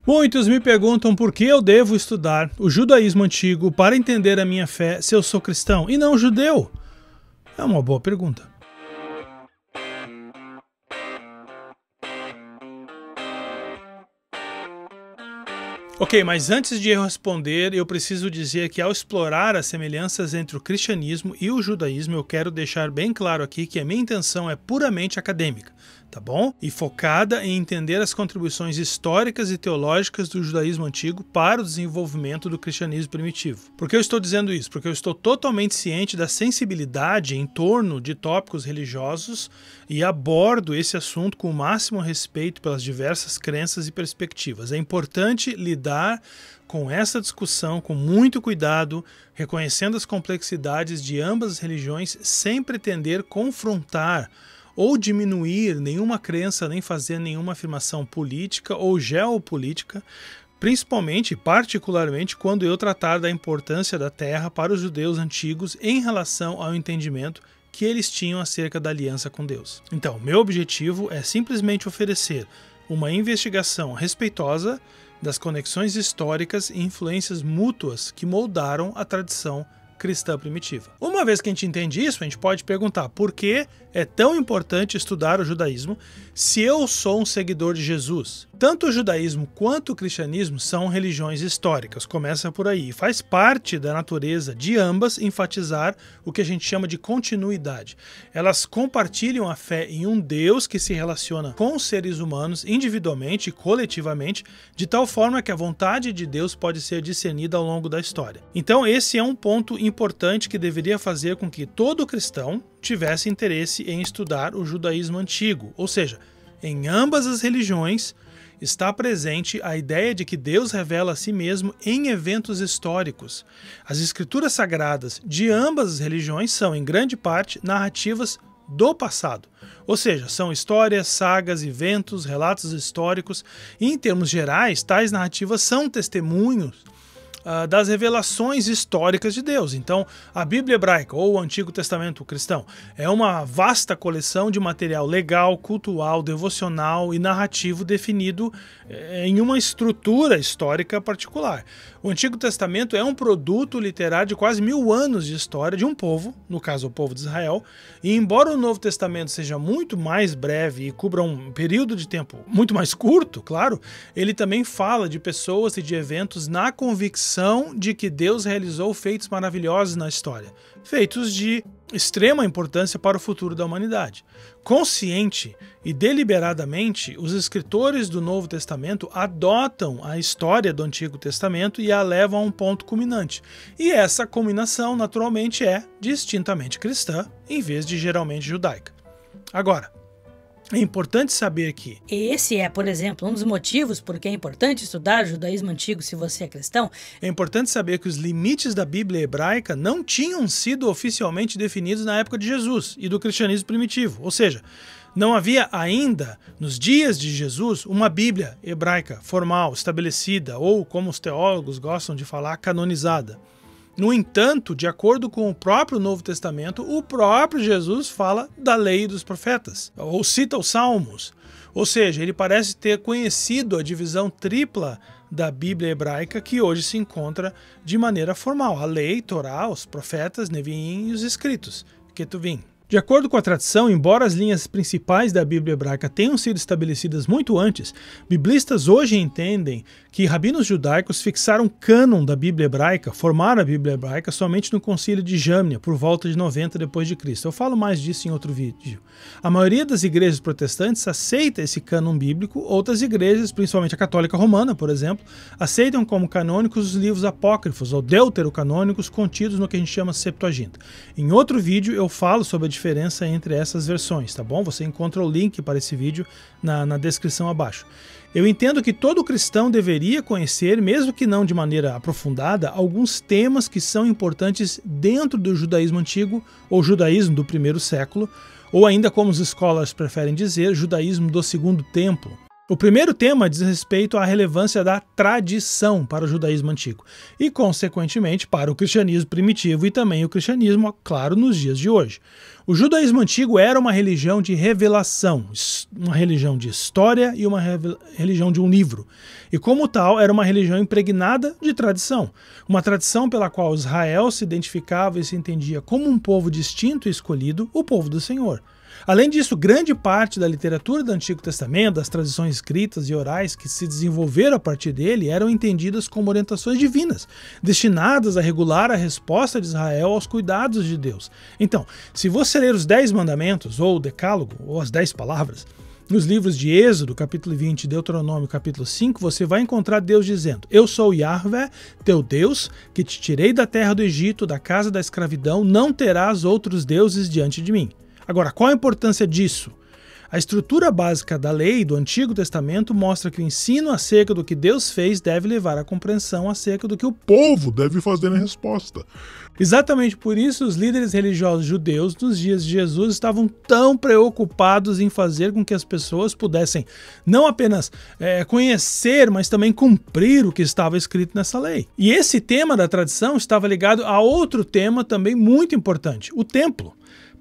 Muitos me perguntam por que eu devo estudar o judaísmo antigo para entender a minha fé se eu sou cristão e não judeu. É uma boa pergunta. Ok, mas antes de eu responder, eu preciso dizer que ao explorar as semelhanças entre o cristianismo e o judaísmo, eu quero deixar bem claro aqui que a minha intenção é puramente acadêmica, tá bom? E focada em entender as contribuições históricas e teológicas do judaísmo antigo para o desenvolvimento do cristianismo primitivo. Por que eu estou dizendo isso? Porque eu estou totalmente ciente da sensibilidade em torno de tópicos religiosos e abordo esse assunto com o máximo respeito pelas diversas crenças e perspectivas. É importante lidar com essa discussão com muito cuidado, reconhecendo as complexidades de ambas as religiões, sem pretender confrontar ou diminuir nenhuma crença, nem fazer nenhuma afirmação política ou geopolítica, principalmente, particularmente, quando eu tratar da importância da terra para os judeus antigos em relação ao entendimento que eles tinham acerca da aliança com Deus. Então, meu objetivo é simplesmente oferecer uma investigação respeitosa das conexões históricas e influências mútuas que moldaram a tradição cristã primitiva. Uma vez que a gente entende isso, a gente pode perguntar por que é tão importante estudar o judaísmo se eu sou um seguidor de Jesus. Tanto o judaísmo quanto o cristianismo são religiões históricas, começa por aí. Faz parte da natureza de ambas enfatizar o que a gente chama de continuidade. Elas compartilham a fé em um Deus que se relaciona com os seres humanos individualmente e coletivamente, de tal forma que a vontade de Deus pode ser discernida ao longo da história. Então esse é um ponto importante que deveria fazer com que todo cristão tivesse interesse em estudar o judaísmo antigo, ou seja, em ambas as religiões está presente a ideia de que Deus revela a si mesmo em eventos históricos. As escrituras sagradas de ambas as religiões são, em grande parte, narrativas do passado, ou seja, são histórias, sagas, eventos, relatos históricos, e em termos gerais, tais narrativas são testemunhos das revelações históricas de Deus. Então, a Bíblia hebraica, ou o Antigo Testamento cristão, é uma vasta coleção de material legal, cultural, devocional e narrativo definido em uma estrutura histórica particular. O Antigo Testamento é um produto literário de quase 1000 anos de história de um povo, no caso o povo de Israel, e embora o Novo Testamento seja muito mais breve e cubra um período de tempo muito mais curto, claro, ele também fala de pessoas e de eventos na convicção de que Deus realizou feitos maravilhosos na história, feitos de extrema importância para o futuro da humanidade. Consciente e deliberadamente, os escritores do Novo Testamento adotam a história do Antigo Testamento e a levam a um ponto culminante. E essa culminação, naturalmente, é distintamente cristã, em vez de geralmente judaica. Agora, é importante saber que esse é, por exemplo, um dos motivos por que é importante estudar o judaísmo antigo se você é cristão. É importante saber que os limites da Bíblia hebraica não tinham sido oficialmente definidos na época de Jesus e do cristianismo primitivo. Ou seja, não havia ainda, nos dias de Jesus, uma Bíblia hebraica formal, estabelecida ou, como os teólogos gostam de falar, canonizada. No entanto, de acordo com o próprio Novo Testamento, o próprio Jesus fala da lei dos profetas, ou cita os Salmos. Ou seja, ele parece ter conhecido a divisão tripla da Bíblia hebraica que hoje se encontra de maneira formal. A lei, Torá, os profetas, Neviim e os escritos, Ketuvim. De acordo com a tradição, embora as linhas principais da Bíblia hebraica tenham sido estabelecidas muito antes, biblistas hoje entendem que rabinos judaicos fixaram o cânon da Bíblia hebraica, formaram a Bíblia hebraica somente no Concílio de Jamnia, por volta de 90 depois de Cristo. Eu falo mais disso em outro vídeo. A maioria das igrejas protestantes aceita esse cânon bíblico, outras igrejas, principalmente a católica romana, por exemplo, aceitam como canônicos os livros apócrifos ou deuterocanônicos contidos no que a gente chama Septuaginta. Em outro vídeo eu falo sobre a diferença entre essas versões, tá bom? Você encontra o link para esse vídeo na descrição abaixo. Eu entendo que todo cristão deveria conhecer, mesmo que não de maneira aprofundada, alguns temas que são importantes dentro do judaísmo antigo, ou judaísmo do primeiro século, ou ainda, como os scholars preferem dizer, judaísmo do segundo templo. O primeiro tema diz respeito à relevância da tradição para o judaísmo antigo e, consequentemente, para o cristianismo primitivo e também o cristianismo, claro, nos dias de hoje. O judaísmo antigo era uma religião de revelação, uma religião de história e uma religião de um livro. E, como tal, era uma religião impregnada de tradição. Uma tradição pela qual Israel se identificava e se entendia como um povo distinto e escolhido, o povo do Senhor. Além disso, grande parte da literatura do Antigo Testamento, das tradições escritas e orais que se desenvolveram a partir dele, eram entendidas como orientações divinas, destinadas a regular a resposta de Israel aos cuidados de Deus. Então, se você ler os 10 mandamentos, ou o Decálogo, ou as 10 palavras, nos livros de Êxodo, capítulo 20, e Deuteronômio, capítulo 5, você vai encontrar Deus dizendo: Eu sou Yahvé, teu Deus, que te tirei da terra do Egito, da casa da escravidão, não terás outros deuses diante de mim. Agora, qual a importância disso? A estrutura básica da lei do Antigo Testamento mostra que o ensino acerca do que Deus fez deve levar à compreensão acerca do que o povo deve fazer na resposta. Exatamente por isso, os líderes religiosos judeus nos dias de Jesus estavam tão preocupados em fazer com que as pessoas pudessem não apenas conhecer, mas também cumprir o que estava escrito nessa lei. E esse tema da tradição estava ligado a outro tema também muito importante, o templo.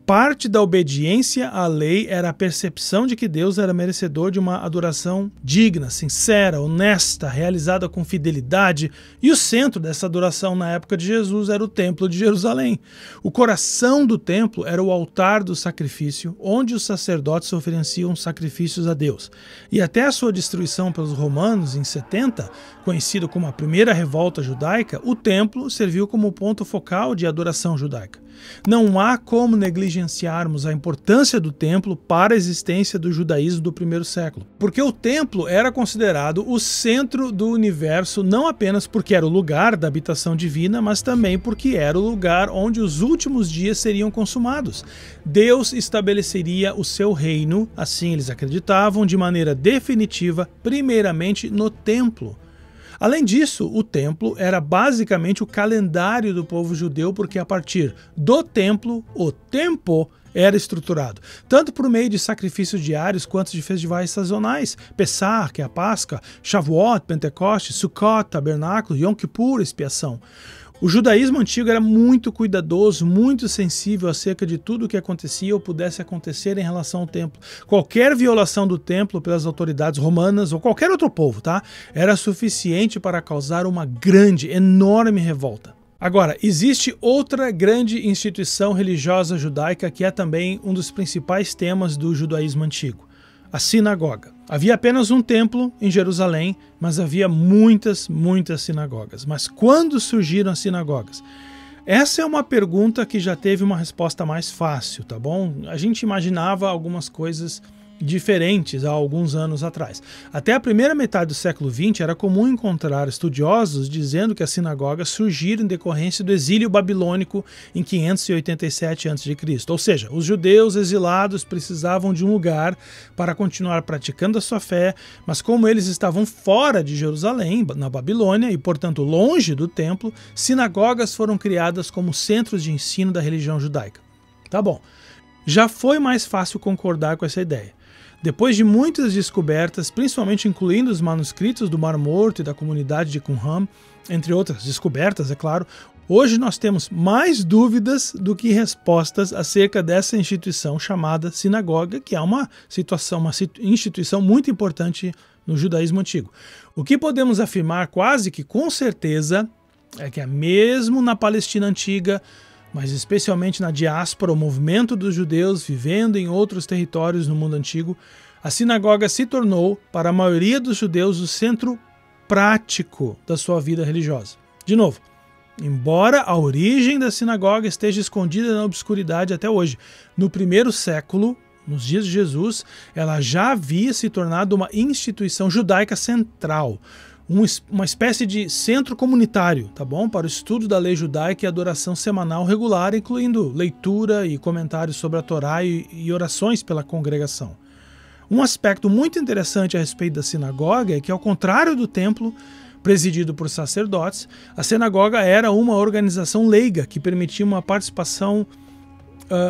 Parte da obediência à lei era a percepção de que Deus era merecedor de uma adoração digna, sincera, honesta, realizada com fidelidade, e o centro dessa adoração na época de Jesus era o Templo de Jerusalém. O coração do templo era o altar do sacrifício, onde os sacerdotes ofereciam sacrifícios a Deus. E até a sua destruição pelos romanos em 70, conhecido como a primeira revolta judaica, o templo serviu como ponto focal de adoração judaica. Não há como negligenciarmos a importância do templo para a existência do judaísmo do primeiro século, porque o templo era considerado o centro do universo não apenas porque era o lugar da habitação divina, mas também porque era o lugar onde os últimos dias seriam consumados. Deus estabeleceria o seu reino, assim eles acreditavam, de maneira definitiva, primeiramente no templo. Além disso, o templo era basicamente o calendário do povo judeu, porque a partir do templo, o tempo era estruturado, tanto por meio de sacrifícios diários quanto de festivais sazonais, Pessah, que é a Páscoa, Shavuot, Pentecostes, Sukkot, Tabernáculo, Yom Kippur, expiação. O judaísmo antigo era muito cuidadoso, muito sensível acerca de tudo o que acontecia ou pudesse acontecer em relação ao templo. Qualquer violação do templo pelas autoridades romanas ou qualquer outro povo, era suficiente para causar uma grande, enorme revolta. Agora, existe outra grande instituição religiosa judaica que é também um dos principais temas do judaísmo antigo: a sinagoga. Havia apenas um templo em Jerusalém, mas havia muitas sinagogas. Mas quando surgiram as sinagogas? Essa é uma pergunta que já teve uma resposta mais fácil, tá bom? A gente imaginava algumas coisas diferentes há alguns anos atrás. Até a primeira metade do século XX era comum encontrar estudiosos dizendo que as sinagogas surgiram em decorrência do exílio babilônico em 587 a.C. Ou seja, os judeus exilados precisavam de um lugar para continuar praticando a sua fé, mas como eles estavam fora de Jerusalém, na Babilônia, e portanto longe do templo, sinagogas foram criadas como centros de ensino da religião judaica. Tá bom. Já foi mais fácil concordar com essa ideia. Depois de muitas descobertas, principalmente incluindo os manuscritos do Mar Morto e da comunidade de Qumran, entre outras descobertas, é claro, hoje nós temos mais dúvidas do que respostas acerca dessa instituição chamada sinagoga, que é uma instituição muito importante no judaísmo antigo. O que podemos afirmar quase que com certeza é que mesmo na Palestina antiga, mas especialmente na diáspora, o movimento dos judeus vivendo em outros territórios no mundo antigo, a sinagoga se tornou, para a maioria dos judeus, o centro prático da sua vida religiosa. De novo, embora a origem da sinagoga esteja escondida na obscuridade até hoje, no primeiro século, nos dias de Jesus, ela já havia se tornado uma instituição judaica central, uma espécie de centro comunitário, tá bom? Para o estudo da lei judaica e adoração semanal regular, incluindo leitura e comentários sobre a Torá e orações pela congregação. Um aspecto muito interessante a respeito da sinagoga é que, ao contrário do templo, presidido por sacerdotes, a sinagoga era uma organização leiga que permitia uma participação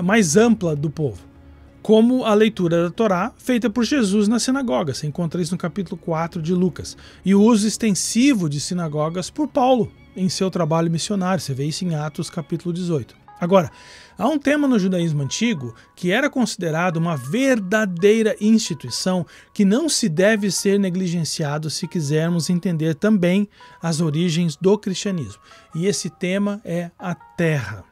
mais ampla do povo. como a leitura da Torá feita por Jesus na sinagoga. Você encontra isso no capítulo 4 de Lucas. E o uso extensivo de sinagogas por Paulo em seu trabalho missionário. Você vê isso em Atos capítulo 18. Agora, há um tema no judaísmo antigo que era considerado uma verdadeira instituição que não se deve ser negligenciado se quisermos entender também as origens do cristianismo. E esse tema é a terra.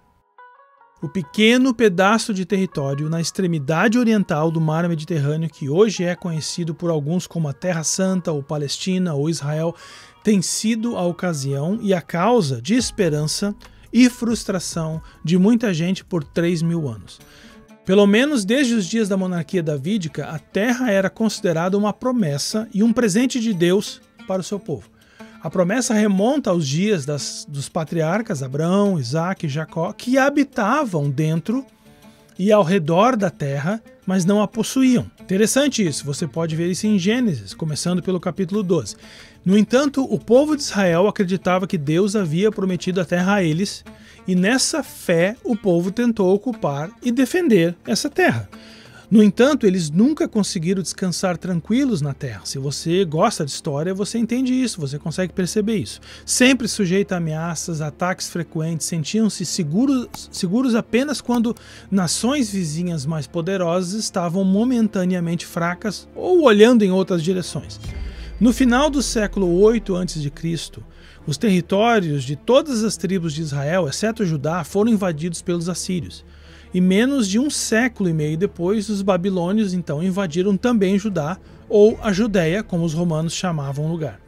O pequeno pedaço de território na extremidade oriental do mar Mediterrâneo, que hoje é conhecido por alguns como a Terra Santa, ou Palestina, ou Israel, tem sido a ocasião e a causa de esperança e frustração de muita gente por 3.000 anos. Pelo menos desde os dias da monarquia davídica, a terra era considerada uma promessa e um presente de Deus para o seu povo. A promessa remonta aos dias dos patriarcas Abraão, Isaque e Jacó, que habitavam dentro e ao redor da terra, mas não a possuíam. Interessante isso, você pode ver isso em Gênesis, começando pelo capítulo 12. No entanto, o povo de Israel acreditava que Deus havia prometido a terra a eles, e nessa fé o povo tentou ocupar e defender essa terra. No entanto, eles nunca conseguiram descansar tranquilos na terra. Se você gosta de história, você entende isso, você consegue perceber isso. Sempre sujeito a ameaças, ataques frequentes, sentiam-se seguros apenas quando nações vizinhas mais poderosas estavam momentaneamente fracas ou olhando em outras direções. No final do século 8 a.C., os territórios de todas as tribos de Israel, exceto Judá, foram invadidos pelos assírios. E menos de 1,5 século depois, os babilônios então invadiram também Judá, ou a Judéia, como os romanos chamavam o lugar,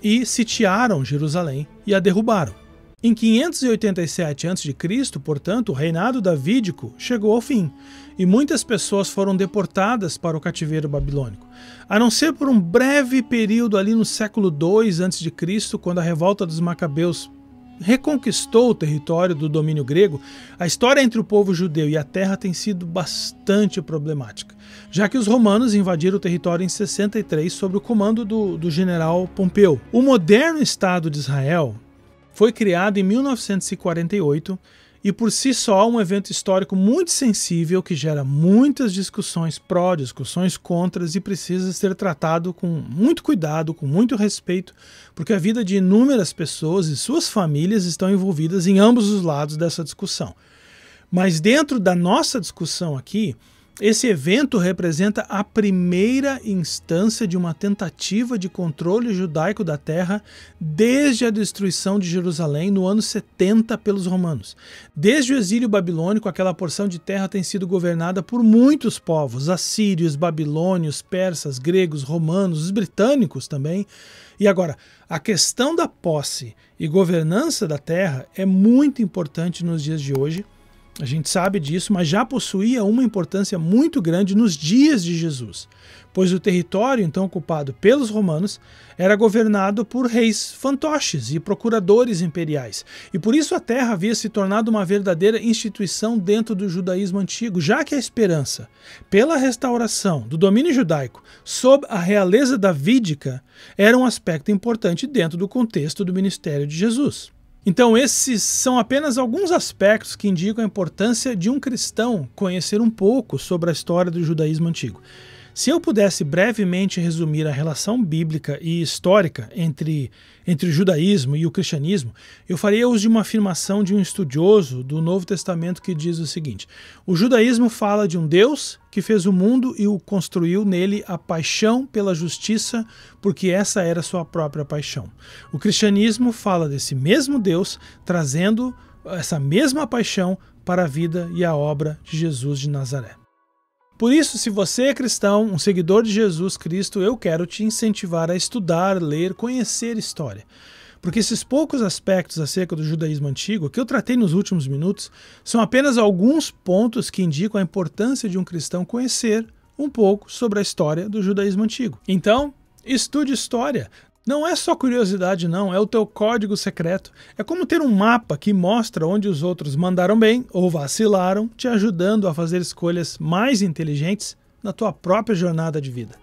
e sitiaram Jerusalém e a derrubaram. Em 587 a.C., portanto, o reinado davídico chegou ao fim, e muitas pessoas foram deportadas para o cativeiro babilônico. A não ser por um breve período ali no século II a.C., quando a revolta dos Macabeus reconquistou o território do domínio grego, a história entre o povo judeu e a terra tem sido bastante problemática, já que os romanos invadiram o território em 63 sob o comando do general Pompeu. O moderno Estado de Israel foi criado em 1948 e por si só um evento histórico muito sensível que gera muitas discussões pró, discussões contras e precisa ser tratado com muito cuidado, com muito respeito, porque a vida de inúmeras pessoas e suas famílias estão envolvidas em ambos os lados dessa discussão. Mas dentro da nossa discussão aqui, esse evento representa a primeira instância de uma tentativa de controle judaico da terra desde a destruição de Jerusalém no ano 70 pelos romanos. Desde o exílio babilônico, aquela porção de terra tem sido governada por muitos povos, assírios, babilônios, persas, gregos, romanos, os britânicos também. E agora, a questão da posse e governança da terra é muito importante nos dias de hoje. A gente sabe disso, mas já possuía uma importância muito grande nos dias de Jesus, pois o território então ocupado pelos romanos era governado por reis fantoches e procuradores imperiais, e por isso a terra havia se tornado uma verdadeira instituição dentro do judaísmo antigo, já que a esperança pela restauração do domínio judaico sob a realeza davídica era um aspecto importante dentro do contexto do ministério de Jesus. Então esses são apenas alguns aspectos que indicam a importância de um cristão conhecer um pouco sobre a história do judaísmo antigo. Se eu pudesse brevemente resumir a relação bíblica e histórica entre o judaísmo e o cristianismo, eu faria uso de uma afirmação de um estudioso do Novo Testamento que diz o seguinte: o judaísmo fala de um Deus que fez o mundo e o construiu nele a paixão pela justiça, porque essa era sua própria paixão. O cristianismo fala desse mesmo Deus trazendo essa mesma paixão para a vida e a obra de Jesus de Nazaré. Por isso, se você é cristão, um seguidor de Jesus Cristo, eu quero te incentivar a estudar, ler, conhecer história. Porque esses poucos aspectos acerca do judaísmo antigo que eu tratei nos últimos minutos são apenas alguns pontos que indicam a importância de um cristão conhecer um pouco sobre a história do judaísmo antigo. Então, estude história. Não é só curiosidade não, é o teu código secreto. É como ter um mapa que mostra onde os outros mandaram bem ou vacilaram, te ajudando a fazer escolhas mais inteligentes na tua própria jornada de vida.